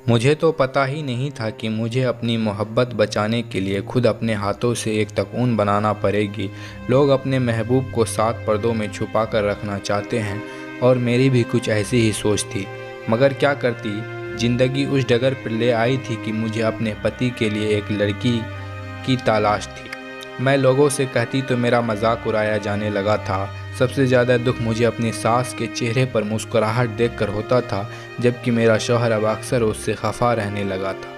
مجھے تو پتہ ہی نہیں تھا کہ مجھے اپنی محبت بچانے کے لیے خود اپنے ہاتھوں سے ایک تکون بنانا پڑے گی۔ لوگ اپنے محبوب کو 7 پردوں میں چھپا کر رکھنا چاہتے ہیں اور میری بھی کچھ ایسی ہی سوچ تھی، مگر کیا کرتی، زندگی اس ڈگر پر لے آئی تھی کہ مجھے اپنے پتی کے لیے ایک لڑکی کی تلاش تھی۔ میں لوگوں سے کہتی تو میرا مذاق اڑایا جانے لگا تھا۔ سب سے زیادہ دکھ مجھے اپنی ساس کے چہرے پر مسکراہٹ دیکھ کر ہوتا تھا، جبکہ میرا شوہر اب اکثر اس سے خفا رہنے لگا تھا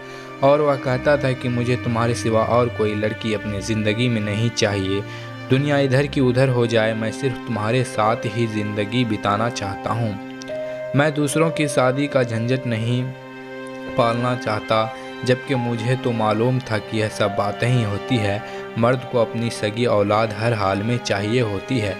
اور وہ کہتا تھا کہ مجھے تمہارے سوا اور کوئی لڑکی اپنی زندگی میں نہیں چاہیے۔ دنیا ادھر کی ادھر ہو جائے، میں صرف تمہارے ساتھ ہی زندگی بتانا چاہتا ہوں۔ میں دوسروں کی شادی کا جھنجٹ نہیں پالنا چاہتا، جبکہ مجھے تو معلوم تھا کہ یہ سب باتیں ہی ہوتی ہے۔ مرد کو اپنی سگی اولاد ہر حال میں چاہیے ہوتی ہے،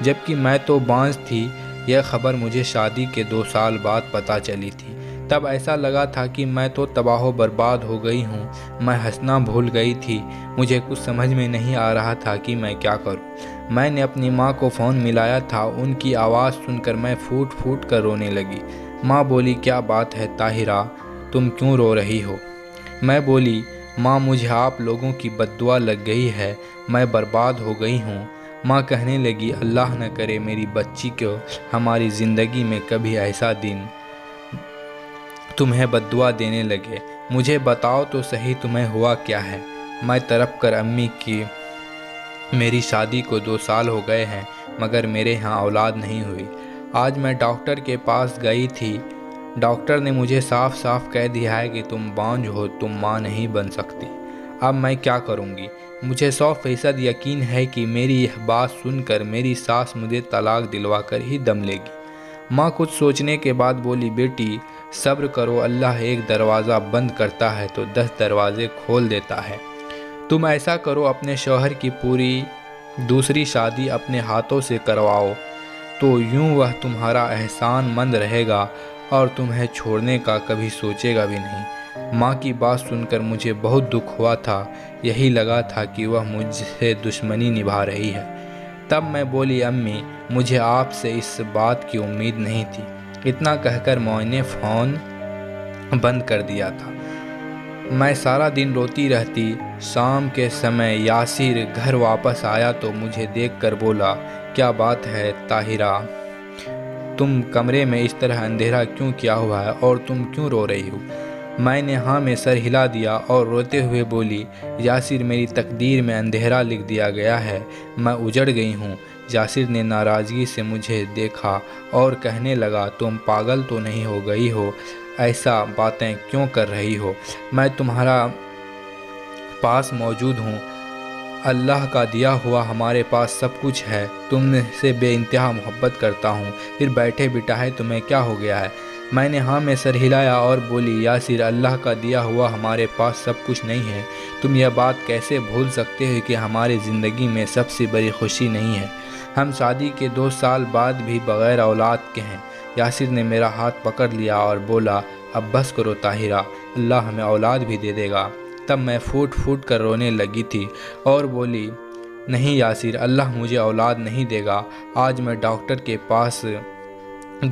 جبکہ میں تو بانجھ تھی۔ یہ خبر مجھے شادی کے 2 سال بعد پتہ چلی تھی۔ تب ایسا لگا تھا کہ میں تو تباہ و برباد ہو گئی ہوں۔ میں ہنسنا بھول گئی تھی۔ مجھے کچھ سمجھ میں نہیں آ رہا تھا کہ میں کیا کروں۔ میں نے اپنی ماں کو فون ملایا تھا۔ ان کی آواز سن کر میں پھوٹ پھوٹ کر رونے لگی۔ ماں بولی، کیا بات ہے طاہرہ، تم کیوں رو رہی ہو؟ میں بولی، ماں مجھے آپ لوگوں کی بد دعا لگ گئی ہے، میں برباد ہو گئی ہوں۔ ماں کہنے لگی، اللہ نہ کرے میری بچی کو ہماری زندگی میں کبھی ایسا دن تمہیں بد دعا دینے لگے۔ مجھے بتاؤ تو صحیح تمہیں ہوا کیا ہے؟ میں تڑپ کر امی کی میری شادی کو 2 سال ہو گئے ہیں، مگر میرے ہاں اولاد نہیں ہوئی۔ آج میں ڈاکٹر کے پاس گئی تھی۔ ڈاکٹر نے مجھے صاف صاف کہہ دیا ہے کہ تم بانجھ ہو، تم ماں نہیں بن سکتی۔ اب میں کیا کروں گی؟ مجھے 100% یقین ہے کہ میری یہ بات سن کر میری ساس مجھے طلاق دلوا کر ہی دم لے گی۔ ماں کچھ سوچنے کے بعد بولی، بیٹی صبر کرو، اللہ ایک دروازہ بند کرتا ہے تو 10 دروازے کھول دیتا ہے۔ تم ایسا کرو، اپنے شوہر کی پوری دوسری شادی اپنے ہاتھوں سے کرواؤ، تو یوں وہ تمہارا احسان مند رہے گا اور تمہیں چھوڑنے کا کبھی سوچے گا بھی نہیں۔ ماں کی بات سن کر مجھے بہت دکھ ہوا تھا۔ یہی لگا تھا کہ وہ مجھ سے دشمنی نبھا رہی ہے۔ تب میں بولی، امی مجھے آپ سے اس بات کی امید نہیں تھی۔ اتنا کہہ کر میں نے فون بند کر دیا تھا۔ میں سارا دن روتی رہتی۔ شام کے سمے یاسر گھر واپس آیا تو مجھے دیکھ کر بولا، کیا بات ہے طاہرہ، تم کمرے میں اس طرح اندھیرا کیوں کیا ہوا ہے اور تم کیوں رو رہی ہو؟ میں نے ہاں میں سر ہلا دیا اور روتے ہوئے بولی، یاسر میری تقدیر میں اندھیرا لکھ دیا گیا ہے، میں اجڑ گئی ہوں۔ یاسر نے ناراضگی سے مجھے دیکھا اور کہنے لگا، تم پاگل تو نہیں ہو گئی ہو؟ ایسا باتیں کیوں کر رہی ہو؟ میں تمہارا پاس موجود ہوں، اللہ کا دیا ہوا ہمارے پاس سب کچھ ہے، تم سے بے انتہا محبت کرتا ہوں، پھر بیٹھے بٹھائے تمہیں کیا ہو گیا ہے؟ میں نے ہاں میں سر ہلایا اور بولی، یاسر اللہ کا دیا ہوا ہمارے پاس سب کچھ نہیں ہے، تم یہ بات کیسے بھول سکتے ہو کہ ہماری زندگی میں سب سے بڑی خوشی نہیں ہے؟ ہم شادی کے 2 سال بعد بھی بغیر اولاد کے ہیں۔ یاسر نے میرا ہاتھ پکڑ لیا اور بولا، اب بس کرو طاہرہ، اللہ ہمیں اولاد بھی دے دے گا۔ تب میں پھوٹ پھوٹ کر رونے لگی تھی اور بولی، نہیں یاسر، اللہ مجھے اولاد نہیں دے گا۔ آج میں ڈاکٹر کے پاس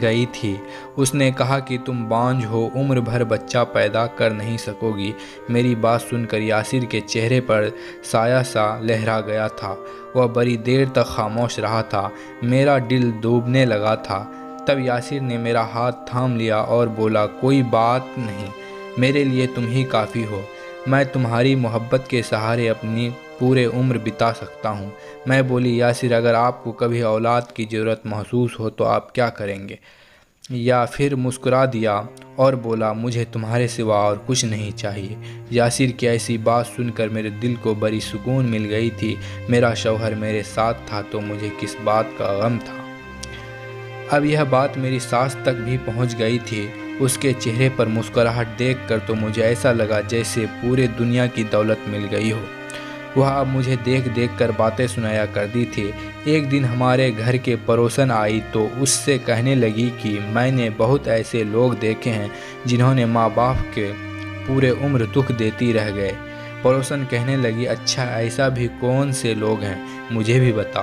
گئی تھی، اس نے کہا کہ تم بانجھ ہو، عمر بھر بچہ پیدا کر نہیں سکو گی۔ میری بات سن کر یاسر کے چہرے پر سایہ سا لہرا گیا تھا۔ وہ بڑی دیر تک خاموش رہا تھا، میرا دل ڈوبنے لگا تھا۔ تب یاسر نے میرا ہاتھ تھام لیا اور بولا، کوئی بات نہیں، میرے لیے تم ہی کافی ہو، میں تمہاری محبت کے سہارے اپنی پورے عمر بتا سکتا ہوں۔ میں بولی، یاسر اگر آپ کو کبھی اولاد کی ضرورت محسوس ہو تو آپ کیا کریں گے؟ یا پھر مسکرا دیا اور بولا، مجھے تمہارے سوا اور کچھ نہیں چاہیے۔ یاسر کی ایسی بات سن کر میرے دل کو بڑی سکون مل گئی تھی۔ میرا شوہر میرے ساتھ تھا تو مجھے کس بات کا غم تھا۔ اب یہ بات میری ساس تک بھی پہنچ گئی تھی۔ اس کے چہرے پر مسکراہٹ دیکھ کر تو مجھے ایسا لگا جیسے پورے دنیا کی دولت مل گئی ہو۔ وہ اب مجھے دیکھ دیکھ کر باتیں سنایا کرتی تھی۔ ایک دن ہمارے گھر کے پڑوسن آئی تو اس سے کہنے لگی کہ میں نے بہت ایسے لوگ دیکھے ہیں جنہوں نے ماں باپ کے پورے عمر دکھ دیتی رہ گئے۔ پڑوسن کہنے لگی، اچھا ایسا بھی کون سے لوگ ہیں، مجھے بھی بتاؤ۔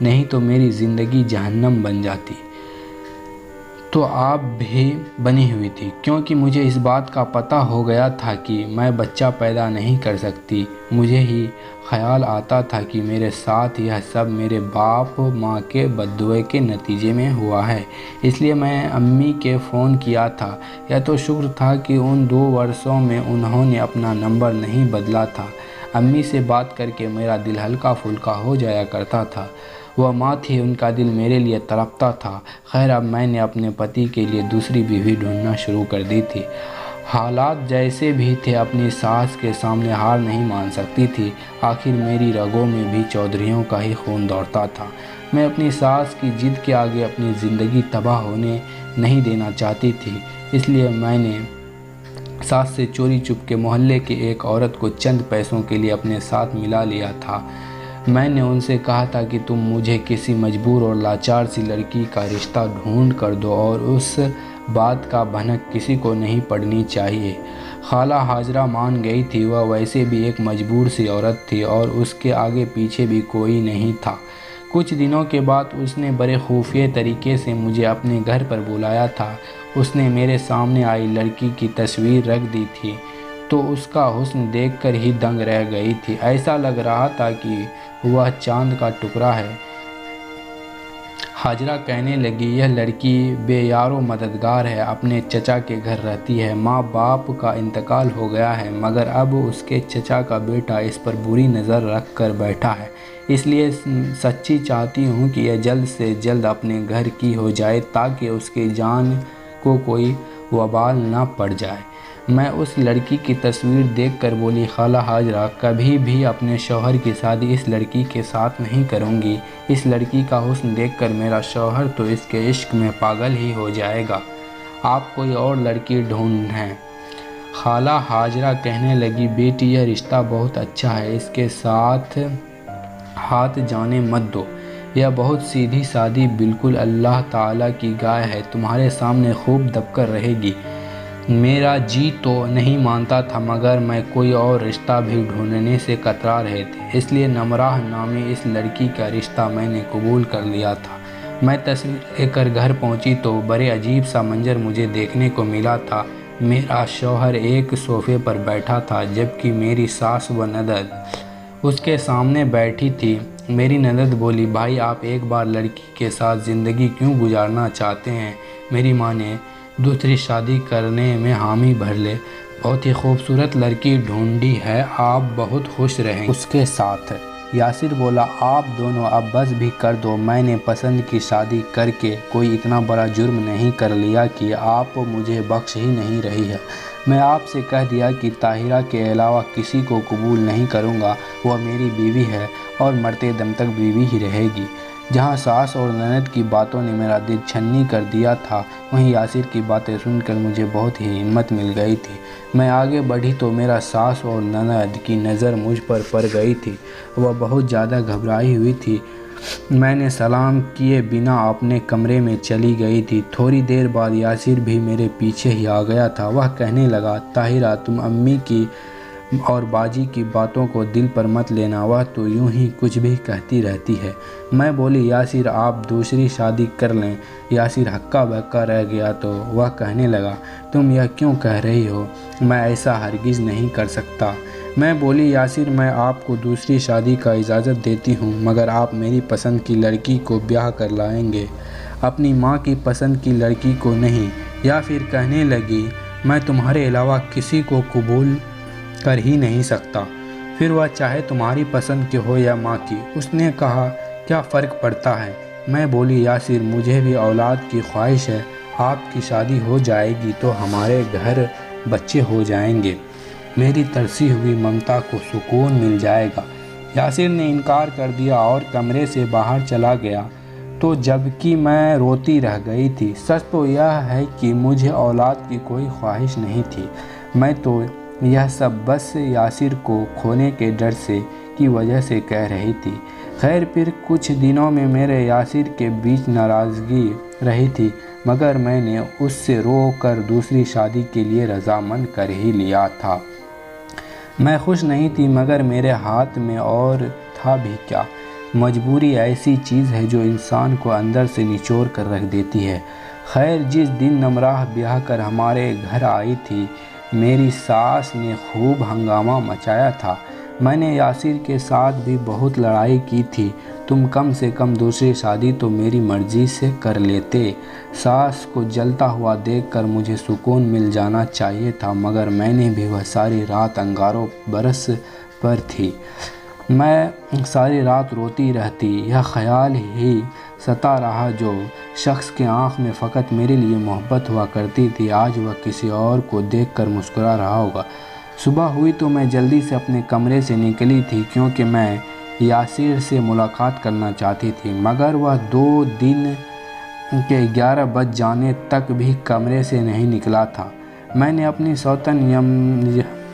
نہیں تو میری زندگی جہنم بن جاتی۔ تو آپ بھی بنی ہوئی تھی، کیونکہ مجھے اس بات کا پتہ ہو گیا تھا کہ میں بچہ پیدا نہیں کر سکتی۔ مجھے ہی خیال آتا تھا کہ میرے ساتھ یہ سب میرے باپ ماں کے بددعا کے نتیجے میں ہوا ہے، اس لیے میں امی کے فون کیا تھا۔ یہ تو شکر تھا کہ ان 2 برسوں میں انہوں نے اپنا نمبر نہیں بدلا تھا۔ امی سے بات کر کے میرا دل ہلکا پھلکا ہو جایا کرتا تھا۔ وہ ماں تھی، ان کا دل میرے لیے تڑپتا تھا۔ خیر، اب میں نے اپنے پتی کے لیے دوسری بیوی ڈھونڈنا شروع کر دی تھی۔ حالات جیسے بھی تھے، اپنی ساس کے سامنے ہار نہیں مان سکتی تھی۔ آخر میری رگوں میں بھی چودھریوں کا ہی خون دوڑتا تھا۔ میں اپنی ساس کی ضد کے آگے اپنی زندگی تباہ ہونے نہیں دینا چاہتی تھی، اس لیے میں نے ساس سے چوری چپ کے محلے کی ایک عورت کو چند پیسوں کے لیے اپنے ساتھ ملا لیا تھا۔ میں نے ان سے کہا تھا کہ تم مجھے کسی مجبور اور لاچار سی لڑکی کا رشتہ ڈھونڈ کر دو، اور اس بات کا بھنک کسی کو نہیں پڑنی چاہیے۔ خالہ ہاجرہ مان گئی تھی۔ وہ ویسے بھی ایک مجبور سی عورت تھی اور اس کے آگے پیچھے بھی کوئی نہیں تھا۔ کچھ دنوں کے بعد اس نے بڑے خفیہ طریقے سے مجھے اپنے گھر پر بلایا تھا۔ اس نے میرے سامنے آئی لڑکی کی تصویر رکھ دی تھی تو اس کا حسن دیکھ کر ہی دنگ رہ گئی تھی۔ ایسا لگ رہا تھا کہ وہ چاند کا ٹکڑا ہے۔ ہاجرہ کہنے لگی، یہ لڑکی بے یار و مددگار ہے، اپنے چچا کے گھر رہتی ہے۔ ماں باپ کا انتقال ہو گیا ہے، مگر اب اس کے چچا کا بیٹا اس پر بری نظر رکھ کر بیٹھا ہے، اس لیے سچی چاہتی ہوں کہ یہ جلد سے جلد اپنے گھر کی ہو جائے تاکہ اس کی جان کو کوئی وبال نہ پڑ جائے۔ میں اس لڑکی کی تصویر دیکھ کر بولی، خالہ ہاجرہ، کبھی بھی اپنے شوہر کی شادی اس لڑکی کے ساتھ نہیں کروں گی۔ اس لڑکی کا حسن دیکھ کر میرا شوہر تو اس کے عشق میں پاگل ہی ہو جائے گا۔ آپ کوئی اور لڑکی ڈھونڈیں۔ خالہ ہاجرہ کہنے لگی، بیٹی، یہ رشتہ بہت اچھا ہے، اس کے ساتھ ہاتھ جانے مت دو۔ یہ بہت سیدھی سادی، بالکل اللہ تعالیٰ کی گائے ہے، تمہارے سامنے خوب دب کر رہے گی۔ میرا جی تو نہیں مانتا تھا، مگر میں کوئی اور رشتہ بھی ڈھونڈنے سے کترا رہے تھے، اس لیے نمرہ نامی اس لڑکی کا رشتہ میں نے قبول کر لیا تھا۔ میں تصویر لے کر گھر پہنچی تو بڑے عجیب سا منظر مجھے دیکھنے کو ملا تھا۔ میرا شوہر ایک صوفے پر بیٹھا تھا، جبکہ میری ساس و نند اس کے سامنے بیٹھی تھی۔ میری نند بولی، بھائی، آپ ایک بار لڑکی کے ساتھ زندگی کیوں گزارنا چاہتے ہیں؟ میری ماں نے دوسری شادی کرنے میں حامی بھر لے، بہت ہی خوبصورت لڑکی ڈھونڈی ہے، آپ بہت خوش رہیں اس کے ساتھ۔ یاسر بولا، آپ دونوں اب بس بھی کر دو، میں نے پسند کی شادی کر کے کوئی اتنا بڑا جرم نہیں کر لیا کہ آپ مجھے بخش ہی نہیں رہی ہے۔ میں آپ سے کہہ دیا کہ طاہرہ کے علاوہ کسی کو قبول نہیں کروں گا، وہ میری بیوی ہے اور مرتے دم تک بیوی ہی رہے گی۔ جہاں ساس اور نند کی باتوں نے میرا دل چھنی کر دیا تھا، وہیں یاسر کی باتیں سن کر مجھے بہت ہی ہمت مل گئی تھی۔ میں آگے بڑھی تو میرا ساس اور نند کی نظر مجھ پر پڑ گئی تھی۔ وہ بہت زیادہ گھبرائی ہوئی تھی۔ میں نے سلام کیے بنا اپنے کمرے میں چلی گئی تھی۔ تھوڑی دیر بعد یاسر بھی میرے پیچھے ہی آ گیا تھا۔ وہ کہنے لگا، طاہرہ، تم امی کی اور باجی کی باتوں کو دل پر مت لینا، وہ تو یوں ہی کچھ بھی کہتی رہتی ہے۔ میں بولی، یاسر، آپ دوسری شادی کر لیں۔ یاسر ہکا بکا رہ گیا تو وہ کہنے لگا، تم یہ کیوں کہہ رہی ہو؟ میں ایسا ہرگز نہیں کر سکتا۔ میں بولی، یاسر، میں آپ کو دوسری شادی کا اجازت دیتی ہوں، مگر آپ میری پسند کی لڑکی کو بیاہ کر لائیں گے، اپنی ماں کی پسند کی لڑکی کو نہیں۔ یا پھر کہنے لگی، میں تمہارے علاوہ کسی کو قبول کر ہی نہیں سکتا، پھر وہ چاہے تمہاری پسند کی ہو یا ماں کی۔ اس نے کہا، کیا فرق پڑتا ہے؟ میں بولی، یاسر، مجھے بھی اولاد کی خواہش ہے، آپ کی شادی ہو جائے گی تو ہمارے گھر بچے ہو جائیں گے، میری ترسی ہوئی ممتا کو سکون مل جائے گا۔ یاسر نے انکار کر دیا اور کمرے سے باہر چلا گیا، تو جبکہ میں روتی رہ گئی تھی۔ سچ تو یہ ہے کہ مجھے اولاد کی کوئی خواہش نہیں تھی، میں تو یہ سب بس یاسر کو کھونے کے ڈر سے کی وجہ سے کہہ رہی تھی۔ خیر، پھر کچھ دنوں میں میرے یاسر کے بیچ ناراضگی رہی تھی، مگر میں نے اس سے رو کر دوسری شادی کے لیے رضامند کر ہی لیا تھا۔ میں خوش نہیں تھی، مگر میرے ہاتھ میں اور تھا بھی کیا۔ مجبوری ایسی چیز ہے جو انسان کو اندر سے نچوڑ کر رکھ دیتی ہے۔ خیر، جس دن نمرہ بیاہ کر ہمارے گھر آئی تھی، میری ساس نے خوب ہنگامہ مچایا تھا۔ میں نے یاسر کے ساتھ بھی بہت لڑائی کی تھی۔ تم کم سے کم دوسری شادی تو میری مرضی سے کر لیتے۔ ساس کو جلتا ہوا دیکھ کر مجھے سکون مل جانا چاہیے تھا، مگر میں نے بھی وہ ساری رات انگاروں برس پر تھی۔ میں ساری رات روتی رہتی، یہ خیال ہی ستا رہا جو شخص کی آنکھ میں فقط میرے لیے محبت ہوا کرتی تھی، آج وہ کسی اور کو دیکھ کر مسکرا رہا ہوگا۔ صبح ہوئی تو میں جلدی سے اپنے کمرے سے نکلی تھی، کیونکہ میں یاسر سے ملاقات کرنا چاہتی تھی، مگر وہ 2 دن کے 11 بج جانے تک بھی کمرے سے نہیں نکلا تھا۔ میں نے اپنی سوتن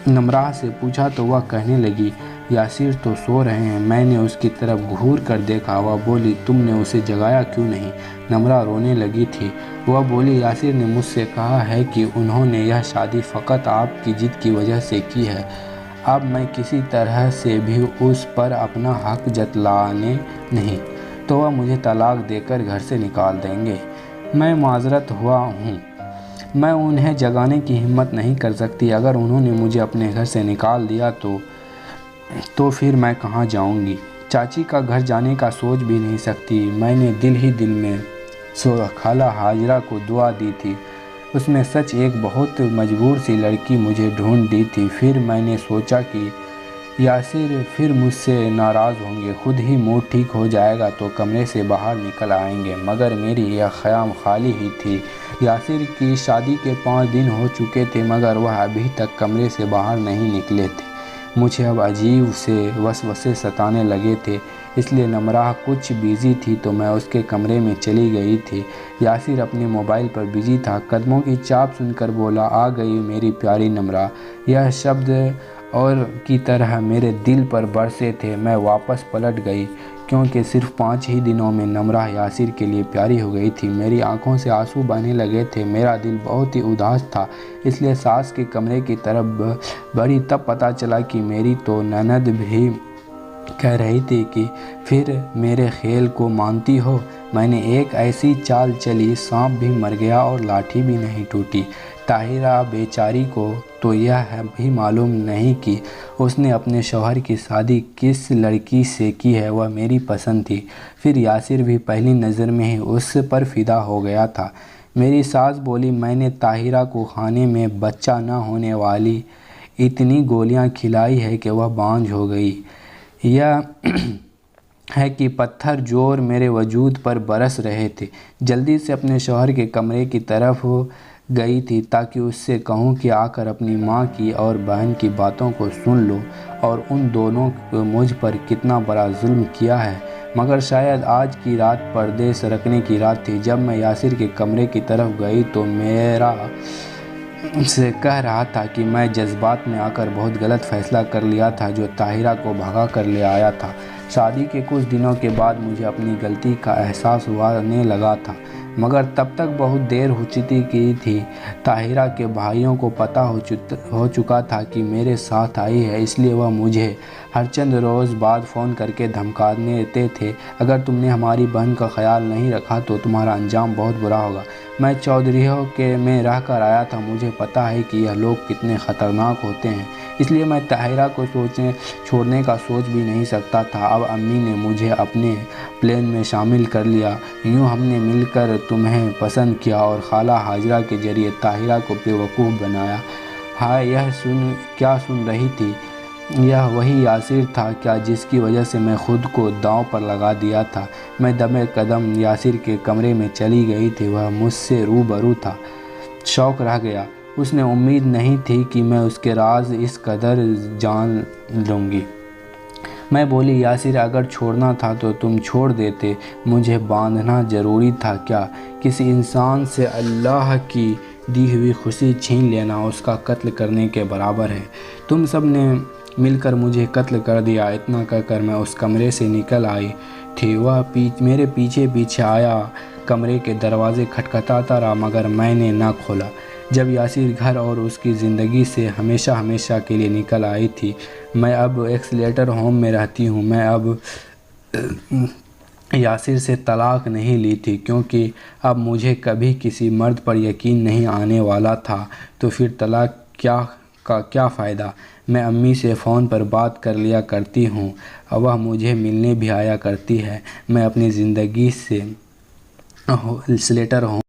نمرہ سے پوچھا تو وہ کہنے لگی، یاسر تو سو رہے ہیں۔ میں نے اس کی طرف گھور کر دیکھا۔ وہ بولی، تم نے اسے جگایا کیوں نہیں؟ نمرہ رونے لگی تھی۔ وہ بولی، یاسر نے مجھ سے کہا ہے کہ انہوں نے یہ شادی فقط آپ کی ضد کی وجہ سے کی ہے۔ اب میں کسی طرح سے بھی اس پر اپنا حق جتلانے نہیں تو وہ مجھے طلاق دے کر گھر سے نکال دیں گے۔ میں معذرت ہوا ہوں، میں انہیں جگانے کی ہمت نہیں کر سکتی۔ اگر انہوں نے مجھے اپنے گھر سے نکال دیا تو پھر میں کہاں جاؤں گی؟ چاچی کا گھر جانے کا سوچ بھی نہیں سکتی۔ میں نے دل ہی دل میں خالہ ہاجرہ کو دعا دی تھی۔ اس میں سچ ایک بہت مجبور سی لڑکی مجھے ڈھونڈ دی تھی۔ پھر میں نے سوچا کہ یاسر پھر مجھ سے ناراض ہوں گے، خود ہی موڈ ٹھیک ہو جائے گا تو کمرے سے باہر نکل آئیں گے، مگر میری یہ خیام خالی ہی تھی۔ یاسر کی شادی کے 5 دن ہو چکے تھے، مگر وہ ابھی تک کمرے سے باہر نہیں نکلے تھے۔ مجھے اب عجیب سے وسوسے ستانے لگے تھے، اس لیے نمرہ کچھ بیزی تھی تو میں اس کے کمرے میں چلی گئی تھی۔ یاسر اپنے موبائل پر بیزی تھا۔ قدموں کی چاپ سن کر بولا، آ گئی میری پیاری نمرہ۔ یہ شبد اور کی طرح میرے دل پر برسے تھے۔ میں واپس پلٹ گئی، کیونکہ صرف 5 ہی دنوں میں نمرہ یاسر کے لیے پیاری ہو گئی تھی۔ میری آنکھوں سے آنسو بہنے لگے تھے، میرا دل بہت ہی اداس تھا، اس لیے ساس کے کمرے کی طرف بڑھی۔ تب پتہ چلا کہ میری تو نند بھی کہہ رہی تھی کہ پھر میرے خیال کو مانتی ہو۔ میں نے ایک ایسی چال چلی، سانپ بھی مر گیا اور لاٹھی بھی نہیں ٹوٹی۔ طاہرہ بیچاری کو تو یہ بھی معلوم نہیں کہ اس نے اپنے شوہر کی شادی کس لڑکی سے کی ہے، وہ میری پسند تھی۔ پھر یاسر بھی پہلی نظر میں ہی اس پر فدا ہو گیا تھا۔ میری ساس بولی، میں نے طاہرہ کو کھانے میں بچہ نہ ہونے والی اتنی گولیاں کھلائی ہے کہ وہ بانجھ ہو گئی۔ یہ ہے کہ پتھر جوڑ میرے وجود پر برس رہے تھے۔ جلدی سے اپنے شوہر کے کمرے کی طرف گئی تھی تاکہ اس سے کہوں کہ آ کر اپنی ماں کی اور بہن کی باتوں کو سن لو اور ان دونوں کو مجھ پر کتنا بڑا ظلم کیا ہے، مگر شاید آج کی رات پردے سرکنے کی رات تھی۔ جب میں یاسر کے کمرے کی طرف گئی تو میرا سے کہہ رہا تھا کہ میں جذبات میں آ کر بہت غلط فیصلہ کر لیا تھا جو طاہرہ کو بھگا کر لے آیا تھا۔ شادی کے کچھ دنوں کے بعد مجھے اپنی غلطی کا احساس ہونے لگا تھا، مگر تب تک بہت دیر ہو چکی تھی۔ طاہرہ کے بھائیوں کو پتہ ہو چکا تھا کہ میرے ساتھ آئی ہے، اس لیے وہ مجھے ہر چند روز بعد فون کر کے دھمکاتے تھے، اگر تم نے ہماری بہن کا خیال نہیں رکھا تو تمہارا انجام بہت برا ہوگا۔ میں چودھریوں میں رہ کر آیا تھا، مجھے پتہ ہے کہ یہ لوگ کتنے خطرناک ہوتے ہیں، اس لیے میں طاہرہ کو چھوڑنے کا سوچ بھی نہیں سکتا تھا۔ اب امی نے مجھے اپنے پلان میں شامل کر لیا، یوں ہم نے مل کر تمہیں پسند کیا اور خالہ ہاجرہ کے ذریعے طاہرہ کو بیوقوف بنایا۔ ہائے، یہ کیا سن رہی تھی؟ یہ وہی یاسر تھا کیا جس کی وجہ سے میں خود کو داؤں پر لگا دیا تھا؟ میں دم قدم یاسر کے کمرے میں چلی گئی تھی، وہ مجھ سے روبرو تھا۔ شوق رہ گیا، اس نے امید نہیں تھی کہ میں اس کے راز اس قدر جان لوں گی۔ میں بولی، یاسر اگر چھوڑنا تھا تو تم چھوڑ دیتے، مجھے باندھنا ضروری تھا کیا؟ کسی انسان سے اللہ کی دی ہوئی خوشی چھین لینا اس کا قتل کرنے کے برابر ہے۔ تم سب نے مل کر مجھے قتل کر دیا۔ اتنا کہہ کر میں اس کمرے سے نکل آئی تھی۔ وہ میرے پیچھے پیچھے آیا، کمرے کے دروازے کھٹکھٹاتا رہا، مگر میں نے نہ کھولا۔ جب یاسر گھر اور اس کی زندگی سے ہمیشہ ہمیشہ کے لیے نکل آئی تھی، میں اب ایکسلیٹر ہوم میں رہتی ہوں۔ میں اب یاسر سے طلاق نہیں لی تھی، کیونکہ اب مجھے کبھی کسی مرد پر یقین نہیں آنے والا تھا، تو پھر طلاق کا کیا فائدہ؟ میں امی سے فون پر بات کر لیا کرتی ہوں، وہ مجھے ملنے بھی آیا کرتی ہے۔ میں اپنی زندگی سے سلیٹر ہوں۔